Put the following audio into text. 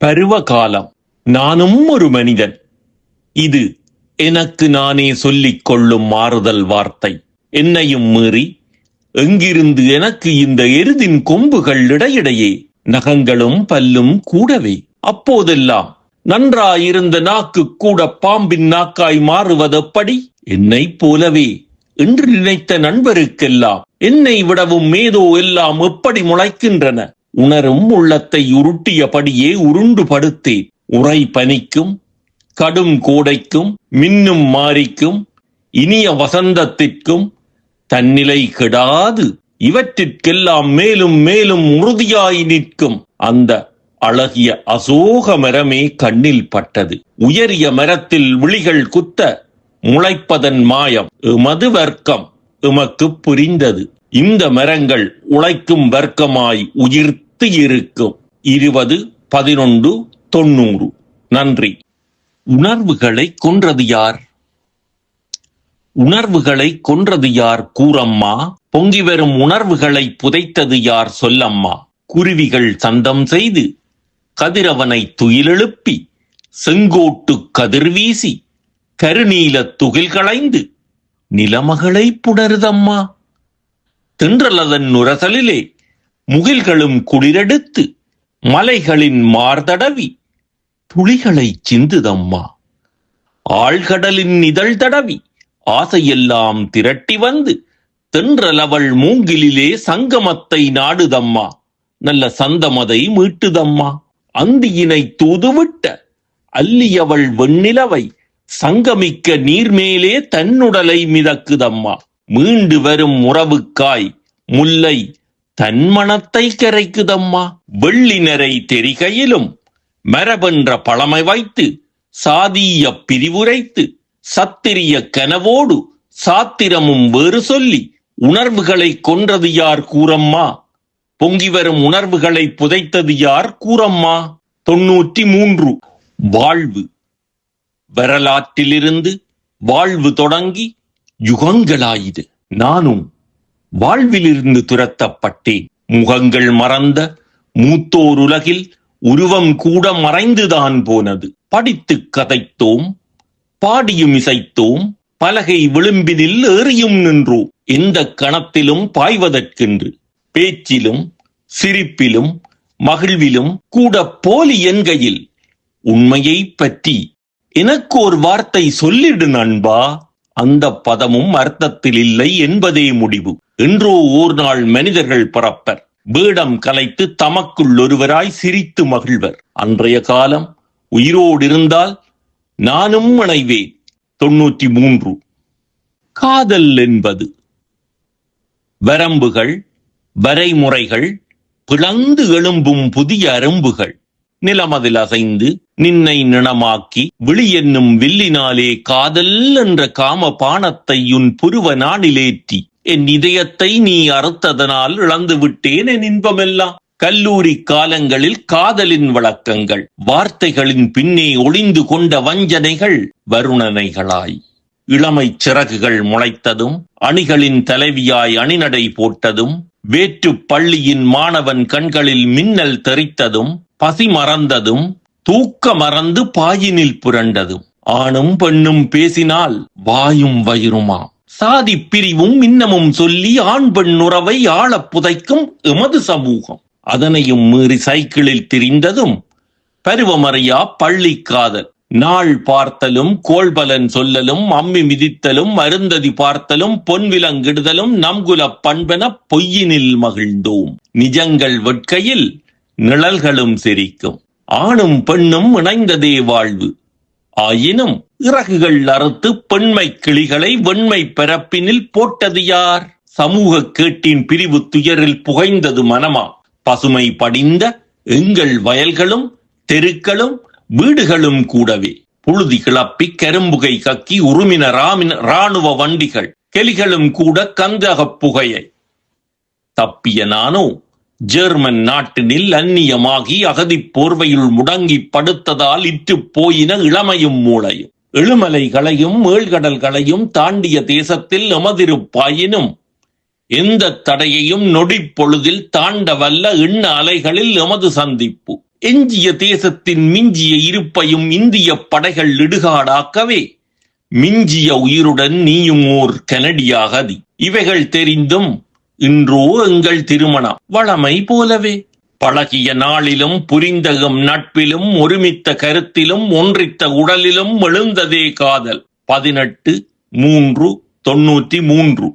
பருவகாலம். நானும் ஒரு மனிதன். இது எனக்கு நானே சொல்லிக் கொள்ளும் மாறுதல் வார்த்தை. என்னையும் மீறி எங்கிருந்து எனக்கு இந்த எருதின் கொம்புகள் இடையிடையே, நகங்களும் பல்லும் கூடவே. அப்போதெல்லாம் நன்றாயிருந்த நாக்கு கூட பாம்பின் நாக்காய் மாறுவதெப்படி? என்னை போலவே என்று நினைத்த நண்பருக்கெல்லாம் என்னை விடவும் மேதோ எல்லாம் எப்படி முளைக்கின்றன? உணரும் உள்ளத்தை உருட்டியபடியே உருண்டு படுத்தேன். உறை பனிக்கும், கடும் கோடைக்கும், மின்னும் மாரிக்கும், இனிய வசந்தத்திற்கும் தன்னிலை கெடாது இவற்றிற்கெல்லாம் மேலும் மேலும் உறுதியாய் நிற்கும் அந்த அழகிய அசோக மரமே கண்ணில் பட்டது. உயரிய மரத்தில் விழிகள் குத்த முளைப்பதன் மாயம் எமது வர்க்கம் எமக்கு புரிந்தது. இந்த மரங்கள் உழைக்கும் வர்க்கமாய் உயிர்த்து இருக்கும். 20-11-90. நன்றி. உணர்வுகளை கொன்றது யார்? உணர்வுகளை கொன்றது யார் கூறம்மா? பொங்கி வரும் உணர்வுகளை புதைத்தது யார் சொல்லம்மா? குருவிகள் சந்தம் செய்து கதிரவனை துயிலெழுப்பி, செங்கோட்டு கதிர் வீசி கருநீல துகில் களைந்து நிலமகளை புணருதம்மா. தென்றலதன் நுரசலிலே முகில்களும் குளிரெடுத்து மலைகளின் மார்தடவி துளிகளை சிந்துதம்மா. ஆழ்கடலின் இதழ் தடவி ஆசையெல்லாம் திரட்டி வந்து தென்றலவள் மூங்கிலிலே சங்கமத்தை நாடுதம்மா. நல்ல சந்தமதை மீட்டுதம்மா. அந்தியினை தூதுவிட்ட அல்லியவள் வெண்ணிலவை சங்கமிக்க நீர்மேலே தன்னுடலை மிதக்குதம்மா. மீண்டு வரும் உறவுக்காய் முல்லை தன்மணத்தை கரைக்குதம்மா. வெள்ளினரை தெரிகையிலும் மரபென்ற பழமை வைத்து சாதீய பிரிவுரைத்து சத்திரிய கனவோடு சாத்திரமும் வேறு சொல்லி உணர்வுகளை கொன்றது யார் கூறம்மா? பொங்கி வரும் உணர்வுகளை புதைத்தது யார் கூறம்மா? 93. வாழ்வு. வரலாற்றிலிருந்து வாழ்வு தொடங்கி யுகங்களாயுது. நானும் வாழ்விலிருந்து துரத்தப்பட்டேன். முகங்கள் மறந்த மூத்தோர் உலகில் உருவம் கூட மறைந்துதான் போனது. படித்து கதைத்தோம், பாடியும் இசைத்தோம், பலகை விளிம்பினில் ஏறியும் நின்றோம். எந்த கணத்திலும் பாய்வதற்கென்று பேச்சிலும் சிரிப்பிலும் மகிழ்விலும் கூட போலி என்கையில் உண்மையை பற்றி எனக்கு ஒரு வார்த்தை சொல்லிடு நண்பா. அந்த பதமும் அர்த்தத்தில் இல்லை என்பதே முடிவு. என்றோ ஓர் நாள் மனிதர்கள் பிறப்பர், வேடம் கலைத்து தமக்குள் ஒருவராய் சிரித்து மகிழ்வர். அன்றைய காலம் உயிரோடு இருந்தால் நானும் இணைவேன். 93. காதல் என்பது வரம்புகள், வரைமுறைகள், பிளந்து எழும்பும் புதிய அரும்புகள். நிலமதில் அசைந்து நின்னை நிணமாக்கி விழி என்னும் வில்லினாலே காதல் என்ற காம பானத்தை உன் புருவ நாடிலேற்றி என் இதயத்தை நீ அறுத்ததனால் இழந்து விட்டேன் என் இன்பமெல்லாம். கல்லூரி காலங்களில் காதலின் விளக்கங்கள், வார்த்தைகளின் பின்னே ஒளிந்து கொண்ட வஞ்சனைகள் வருணனைகளாய் இளமை சிறகுகள் முளைத்ததும், அணிகளின் தலைவியாய் அணிநடை போட்டதும், வேற்று பள்ளியின் மாணவன் கண்களில் மின்னல் தெரித்ததும், பசி மறந்ததும், தூக்க மறந்து பாயினில் புரண்டதும், ஆணும் பெண்ணும் பேசினால் வாயும் வயிறுமாம், சாதி பிரிவும் இன்னமும் சொல்லி ஆண் பெண் உறவை ஆழ புதைக்கும் எமது சமூகம். அதனையும் மீறி சைக்கிளில் திரிந்ததும், பருவமறியா பள்ளி காதல், நாள் பார்த்தலும் கோள்பலன் சொல்லலும் அம்மி மிதித்தலும் அருந்ததி பார்த்தலும் பொன்விலங்கிடுதலும் நம்குல பண்பென பொய்யினில் மகிழ்ந்தோம். நிஜங்கள் வெட்கையில் நிழல்களும் சிரிக்கும். ஆணும் பெண்ணும் இணைந்ததே வாழ்வு. ஆயினும் இறகுகள் அறுத்து பெண்மை கிளிகளை வெண்மை பரப்பினில் போட்டது யார்? சமூக கேட்டின் பிரிவு துயரில் புகைந்தது மனமா? பசுமை படிந்த எங்கள் வயல்களும் தெருக்களும் வீடுகளும் கூடவே புழுதி கிளப்பி கரும்புகை கக்கி உருமின இராணுவ வண்டிகள், கெலிகளும் கூட கந்தகப் புகையை தப்பிய நானோ ஜெர்மன் நாட்டினில் அந்நியமாகி அகதி போர்வையுள் முடங்கி படுத்ததால் இற்று போயின இளமையும் மூளையும். எழுமலைகளையும் ஏழ்கடல்களையும் தாண்டிய தேசத்தில் எமதிருப்பாயினும் எந்த தடையையும் நொடி பொழுதில் தாண்ட வல்ல எண்ண அலைகளில் எமது சந்திப்பு. எஞ்சிய தேசத்தின் மிஞ்சிய இருப்பையும் இந்திய படைகள் இடுகாடாக்கவே மிஞ்சிய உயிருடன் நீயும் ஓர் கனடியாகதி. இவைகள் தெரிந்தும் இன்றோ எங்கள் திருமணம் வளமை போலவே. பழகிய நாளிலும் புரிந்தகம் நட்பிலும் ஒருமித்த கருத்திலும் ஒன்றித்த உடலிலும் எழுந்ததே காதல். 18/3/93